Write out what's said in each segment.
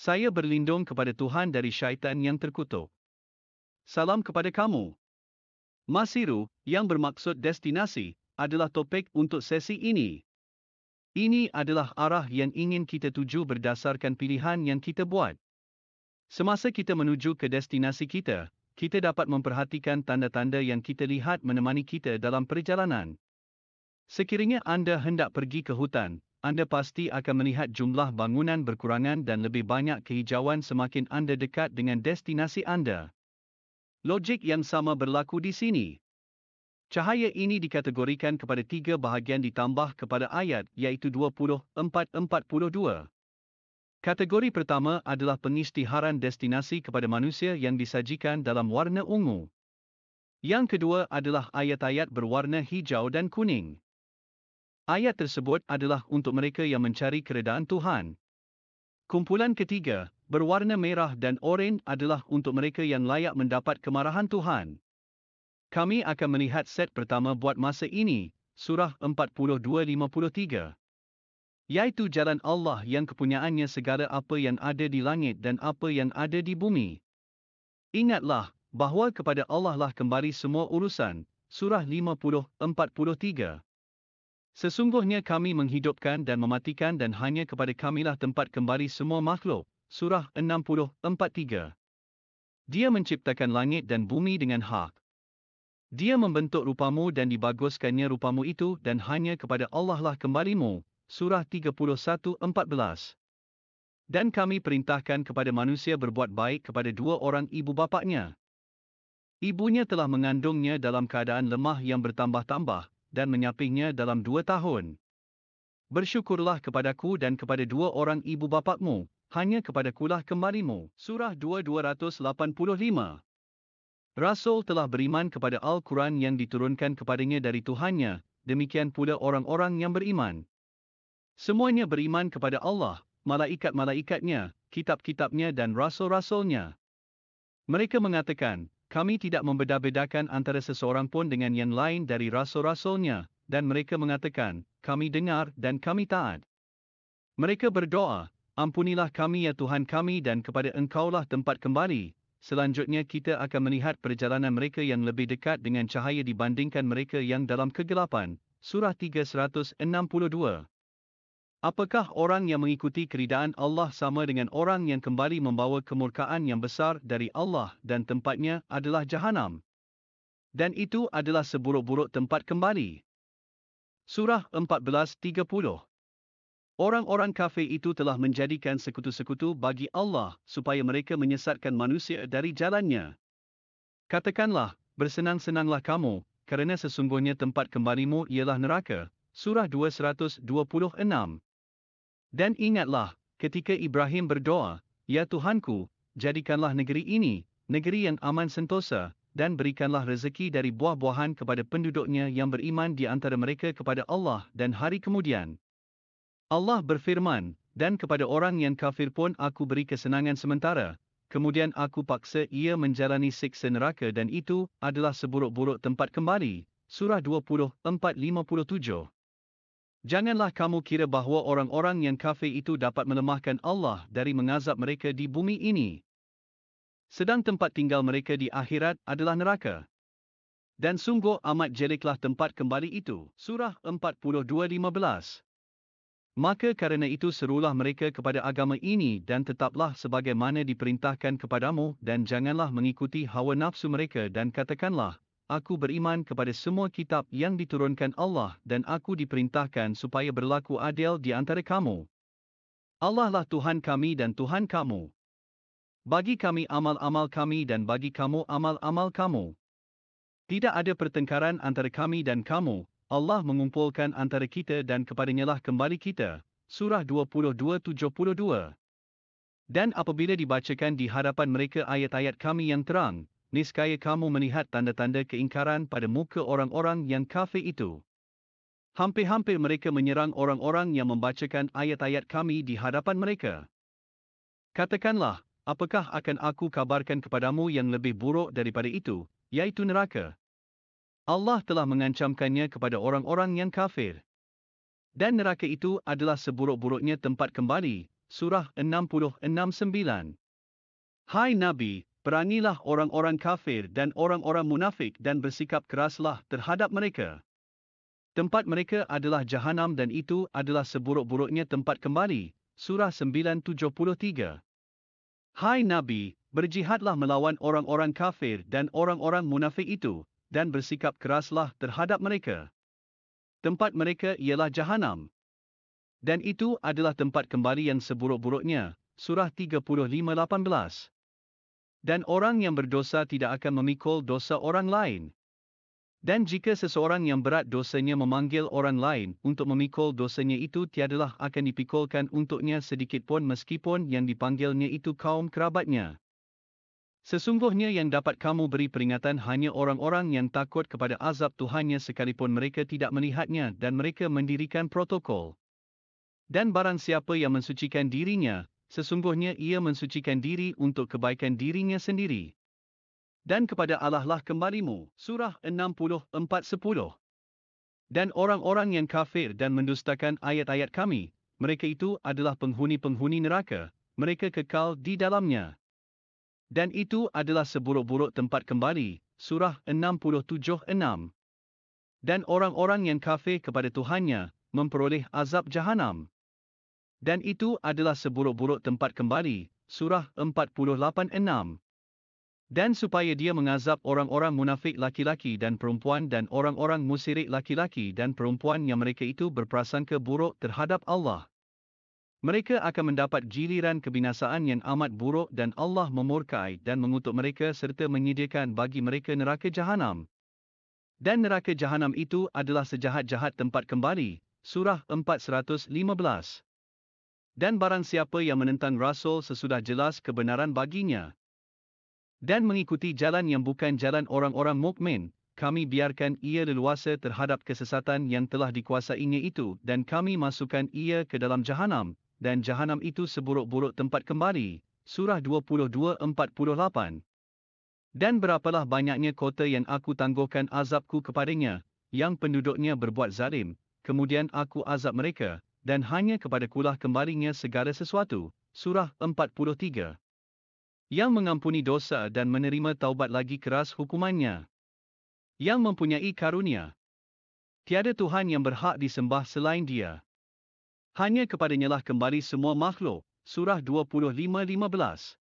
Saya berlindung kepada Tuhan dari syaitan yang terkutuk. Salam kepada kamu. Masiru, yang bermaksud destinasi, adalah topik untuk sesi ini. Ini adalah arah yang ingin kita tuju berdasarkan pilihan yang kita buat. Semasa kita menuju ke destinasi kita, kita dapat memperhatikan tanda-tanda yang kita lihat menemani kita dalam perjalanan. Sekiranya anda hendak pergi ke hutan, anda pasti akan melihat jumlah bangunan berkurangan dan lebih banyak kehijauan semakin anda dekat dengan destinasi anda. Logik yang sama berlaku di sini. Cahaya ini dikategorikan kepada 3 bahagian ditambah kepada ayat iaitu 24-42. Kategori pertama adalah pengisytiharan destinasi kepada manusia yang disajikan dalam warna ungu. Yang kedua adalah ayat-ayat berwarna hijau dan kuning. Ayat tersebut adalah untuk mereka yang mencari keredaan Tuhan. Kumpulan ketiga, berwarna merah dan oranye adalah untuk mereka yang layak mendapat kemarahan Tuhan. Kami akan melihat set pertama buat masa ini, surah 42-53. Iaitu jalan Allah yang kepunyaannya segala apa yang ada di langit dan apa yang ada di bumi. Ingatlah, bahawa kepada Allah lah kembali semua urusan, surah 50-43. Sesungguhnya kami menghidupkan dan mematikan dan hanya kepada kamilah tempat kembali semua makhluk, surah 60-43. Dia menciptakan langit dan bumi dengan hak. Dia membentuk rupamu dan dibaguskannya rupamu itu dan hanya kepada Allah lah kembalimu, surah 31-14. Dan kami perintahkan kepada manusia berbuat baik kepada 2 orang ibu bapaknya. Ibunya telah mengandungnya dalam keadaan lemah yang bertambah-tambah, dan menyapihnya dalam 2 tahun. Bersyukurlah kepadaku dan kepada 2 orang ibu bapakmu, hanya kepadakulah kembalimu, surah 2-285. Rasul telah beriman kepada Al-Quran yang diturunkan kepadanya dari Tuhannya, demikian pula orang-orang yang beriman. Semuanya beriman kepada Allah, malaikat-malaikatnya, kitab-kitabnya dan rasul-rasulnya. Mereka mengatakan, kami tidak membeda-bedakan antara seseorang pun dengan yang lain dari rasul-rasulnya, dan mereka mengatakan, kami dengar dan kami taat. Mereka berdoa, ampunilah kami ya Tuhan kami dan kepada Engkaulah tempat kembali. Selanjutnya kita akan melihat perjalanan mereka yang lebih dekat dengan cahaya dibandingkan mereka yang dalam kegelapan, surah 362. Apakah orang yang mengikuti keridaan Allah sama dengan orang yang kembali membawa kemurkaan yang besar dari Allah dan tempatnya adalah Jahanam? Dan itu adalah seburuk-buruk tempat kembali. Surah 14:30. Orang-orang kafir itu telah menjadikan sekutu-sekutu bagi Allah supaya mereka menyesatkan manusia dari jalannya. Katakanlah, bersenang-senanglah kamu, kerana sesungguhnya tempat kembalimu ialah neraka, surah 226. Dan ingatlah, ketika Ibrahim berdoa, ya Tuhanku, jadikanlah negeri ini, negeri yang aman sentosa, dan berikanlah rezeki dari buah-buahan kepada penduduknya yang beriman di antara mereka kepada Allah dan hari kemudian. Allah berfirman, dan kepada orang yang kafir pun aku beri kesenangan sementara, kemudian aku paksa ia menjalani siksa neraka dan itu adalah seburuk-buruk tempat kembali, surah 24:57. Janganlah kamu kira bahawa orang-orang yang kafir itu dapat melemahkan Allah dari mengazab mereka di bumi ini. Sedang tempat tinggal mereka di akhirat adalah neraka. Dan sungguh amat jeleklah tempat kembali itu, surah 42:15. Maka kerana itu serulah mereka kepada agama ini dan tetaplah sebagaimana diperintahkan kepadamu dan janganlah mengikuti hawa nafsu mereka dan katakanlah, aku beriman kepada semua kitab yang diturunkan Allah dan aku diperintahkan supaya berlaku adil di antara kamu. Allah lah Tuhan kami dan Tuhan kamu. Bagi kami amal-amal kami dan bagi kamu amal-amal kamu. Tidak ada pertengkaran antara kami dan kamu, Allah mengumpulkan antara kita dan kepadanyalah kembali kita. Surah 22:72. Dan apabila dibacakan di hadapan mereka ayat-ayat kami yang terang, niscaya kamu melihat tanda-tanda keingkaran pada muka orang-orang yang kafir itu. Hampir-hampir mereka menyerang orang-orang yang membacakan ayat-ayat kami di hadapan mereka. Katakanlah, apakah akan aku kabarkan kepadamu yang lebih buruk daripada itu, yaitu neraka? Allah telah mengancamkannya kepada orang-orang yang kafir. Dan neraka itu adalah seburuk-buruknya tempat kembali, Surah 66:9. Hai Nabi, perangilah orang-orang kafir dan orang-orang munafik dan bersikap keraslah terhadap mereka. Tempat mereka adalah Jahanam dan itu adalah seburuk-buruknya tempat kembali. Surah 9:73. Hai Nabi, berjihadlah melawan orang-orang kafir dan orang-orang munafik itu, dan bersikap keraslah terhadap mereka. Tempat mereka ialah Jahanam. Dan itu adalah tempat kembali yang seburuk-buruknya. Surah 35:18. Dan orang yang berdosa tidak akan memikul dosa orang lain. Dan jika seseorang yang berat dosanya memanggil orang lain untuk memikul dosanya itu tiadalah akan dipikulkan untuknya sedikitpun meskipun yang dipanggilnya itu kaum kerabatnya. Sesungguhnya yang dapat kamu beri peringatan hanya orang-orang yang takut kepada azab Tuhannya sekalipun mereka tidak melihatnya dan mereka mendirikan protokol. Dan barang siapa yang mensucikan dirinya, sesungguhnya ia mensucikan diri untuk kebaikan dirinya sendiri. Dan kepada Allah lah kembalimu. Surah 64:10. Dan orang-orang yang kafir dan mendustakan ayat-ayat kami, mereka itu adalah penghuni-penghuni neraka, mereka kekal di dalamnya. Dan itu adalah seburuk-buruk tempat kembali. Surah 67:6. Dan orang-orang yang kafir kepada Tuhannya, memperoleh azab Jahanam. Dan itu adalah seburuk-buruk tempat kembali. Surah 48:6. Dan supaya dia mengazab orang-orang munafik laki-laki dan perempuan dan orang-orang musyrik laki-laki dan perempuan yang mereka itu berprasangka buruk terhadap Allah. Mereka akan mendapat giliran kebinasaan yang amat buruk dan Allah memurkai dan mengutuk mereka serta menyediakan bagi mereka neraka Jahanam. Dan neraka Jahanam itu adalah sejahat-jahat tempat kembali. Surah 415. Dan barang siapa yang menentang Rasul sesudah jelas kebenaran baginya dan mengikuti jalan yang bukan jalan orang-orang mukmin, kami biarkan ia leluasa terhadap kesesatan yang telah dikuasainya itu dan kami masukkan ia ke dalam Jahanam, dan Jahanam itu seburuk-buruk tempat kembali. Surah 22:48. Dan berapalah banyaknya kota yang aku tangguhkan azabku kepadanya, yang penduduknya berbuat zalim, kemudian aku azab mereka, dan hanya kepadakulah kembalinya segala sesuatu. Surah 43. Yang mengampuni dosa dan menerima taubat lagi keras hukumannya. Yang mempunyai karunia. Tiada Tuhan yang berhak disembah selain Dia. Hanya kepadanyalah kembali semua makhluk. Surah 25:15.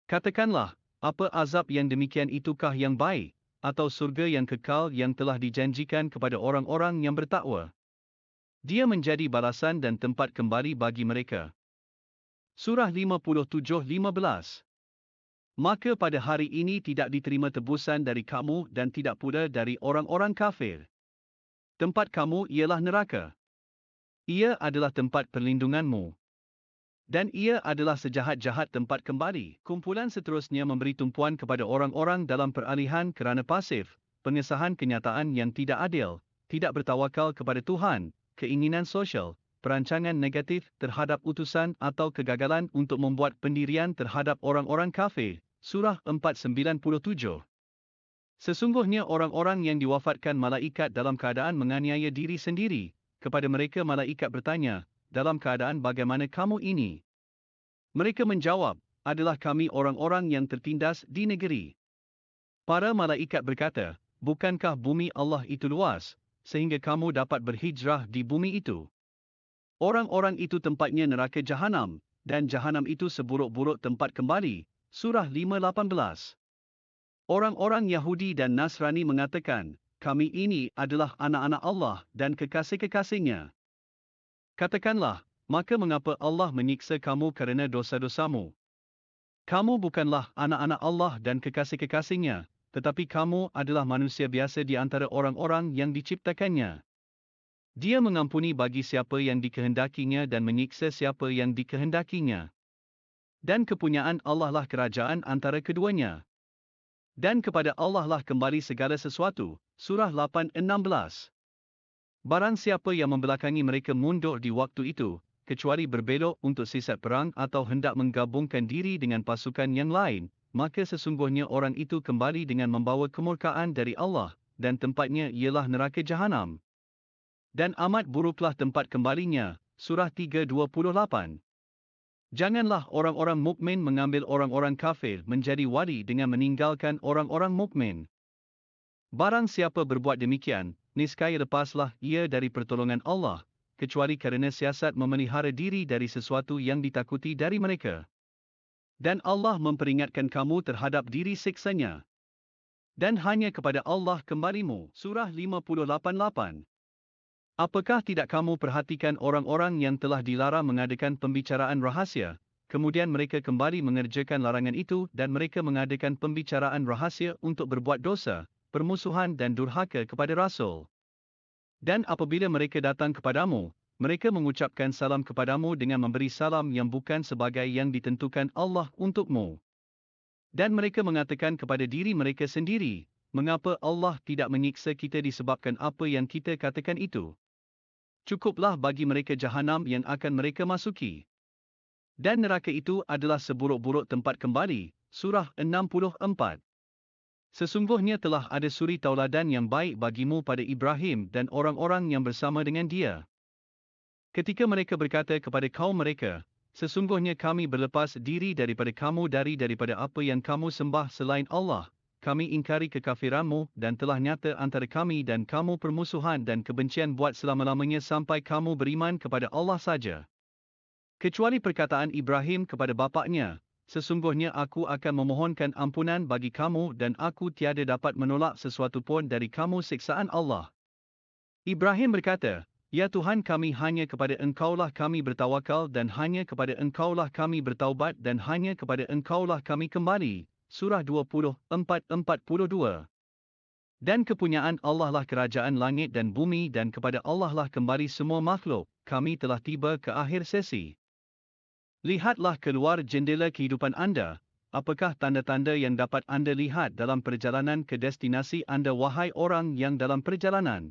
Katakanlah, apa azab yang demikian itukah yang baik, atau surga yang kekal yang telah dijanjikan kepada orang-orang yang bertakwa? Dia menjadi balasan dan tempat kembali bagi mereka. Surah 57:15. Maka pada hari ini tidak diterima tebusan dari kamu dan tidak pula dari orang-orang kafir. Tempat kamu ialah neraka. Ia adalah tempat perlindunganmu. Dan ia adalah sejahat-jahat tempat kembali. Kumpulan seterusnya memberi tumpuan kepada orang-orang dalam peralihan kerana pasif, pengesahan kenyataan yang tidak adil, tidak bertawakal kepada Tuhan, keinginan sosial, perancangan negatif terhadap utusan atau kegagalan untuk membuat pendirian terhadap orang-orang kafir. Surah 497. Sesungguhnya orang-orang yang diwafatkan malaikat dalam keadaan menganiaya diri sendiri, kepada mereka malaikat bertanya, dalam keadaan bagaimana kamu ini? Mereka menjawab, adalah kami orang-orang yang tertindas di negeri. Para malaikat berkata, bukankah bumi Allah itu luas, sehingga kamu dapat berhijrah di bumi itu? Orang-orang itu tempatnya neraka Jahanam, dan Jahanam itu seburuk-buruk tempat kembali. Surah 5:18. Orang-orang Yahudi dan Nasrani mengatakan, kami ini adalah anak-anak Allah dan kekasih-kekasihnya. Katakanlah, maka mengapa Allah menyiksa kamu kerana dosa-dosamu? Kamu bukanlah anak-anak Allah dan kekasih-kekasihnya, tetapi kamu adalah manusia biasa di antara orang-orang yang diciptakannya. Dia mengampuni bagi siapa yang dikehendakinya dan menyiksa siapa yang dikehendakinya. Dan kepunyaan Allah lah kerajaan antara keduanya. Dan kepada Allah lah kembali segala sesuatu. Surah 8:16. Barang siapa yang membelakangi mereka mundur di waktu itu, kecuali berbelok untuk sisat perang atau hendak menggabungkan diri dengan pasukan yang lain, maka sesungguhnya orang itu kembali dengan membawa kemurkaan dari Allah, dan tempatnya ialah neraka Jahanam. Dan amat buruklah tempat kembalinya. Surah 3:28. Janganlah orang-orang mukmin mengambil orang-orang kafir menjadi wali dengan meninggalkan orang-orang mukmin. Barang siapa berbuat demikian, niscaya lepaslah ia dari pertolongan Allah, kecuali kerana siasat memelihara diri dari sesuatu yang ditakuti dari mereka. Dan Allah memperingatkan kamu terhadap diri siksanya. Dan hanya kepada Allah kembalimu. Surah 58:8. Apakah tidak kamu perhatikan orang-orang yang telah dilarang mengadakan pembicaraan rahasia, kemudian mereka kembali mengerjakan larangan itu dan mereka mengadakan pembicaraan rahasia untuk berbuat dosa, permusuhan dan durhaka kepada Rasul. Dan apabila mereka datang kepadamu, mereka mengucapkan salam kepadamu dengan memberi salam yang bukan sebagai yang ditentukan Allah untukmu. Dan mereka mengatakan kepada diri mereka sendiri, mengapa Allah tidak menyiksa kita disebabkan apa yang kita katakan itu? Cukuplah bagi mereka jahanam yang akan mereka masuki. Dan neraka itu adalah seburuk-buruk tempat kembali. Surah 64. Sesungguhnya telah ada suri tauladan yang baik bagimu pada Ibrahim dan orang-orang yang bersama dengan dia. Ketika mereka berkata kepada kaum mereka, sesungguhnya kami berlepas diri daripada kamu daripada apa yang kamu sembah selain Allah. Kami ingkari kekafiranmu dan telah nyata antara kami dan kamu permusuhan dan kebencian buat selama-lamanya sampai kamu beriman kepada Allah saja. Kecuali perkataan Ibrahim kepada bapaknya, sesungguhnya aku akan memohonkan ampunan bagi kamu dan aku tiada dapat menolak sesuatu pun dari kamu siksaan Allah. Ibrahim berkata, Ya Tuhan kami, hanya kepada Engkaulah kami bertawakal dan hanya kepada Engkaulah kami bertaubat dan hanya kepada Engkaulah kami kembali. Surah 24:42. Dan kepunyaan Allah lah kerajaan langit dan bumi dan kepada Allah lah kembali semua makhluk. Kami telah tiba ke akhir sesi. Lihatlah keluar jendela kehidupan anda. Apakah tanda-tanda yang dapat anda lihat dalam perjalanan ke destinasi anda wahai orang yang dalam perjalanan?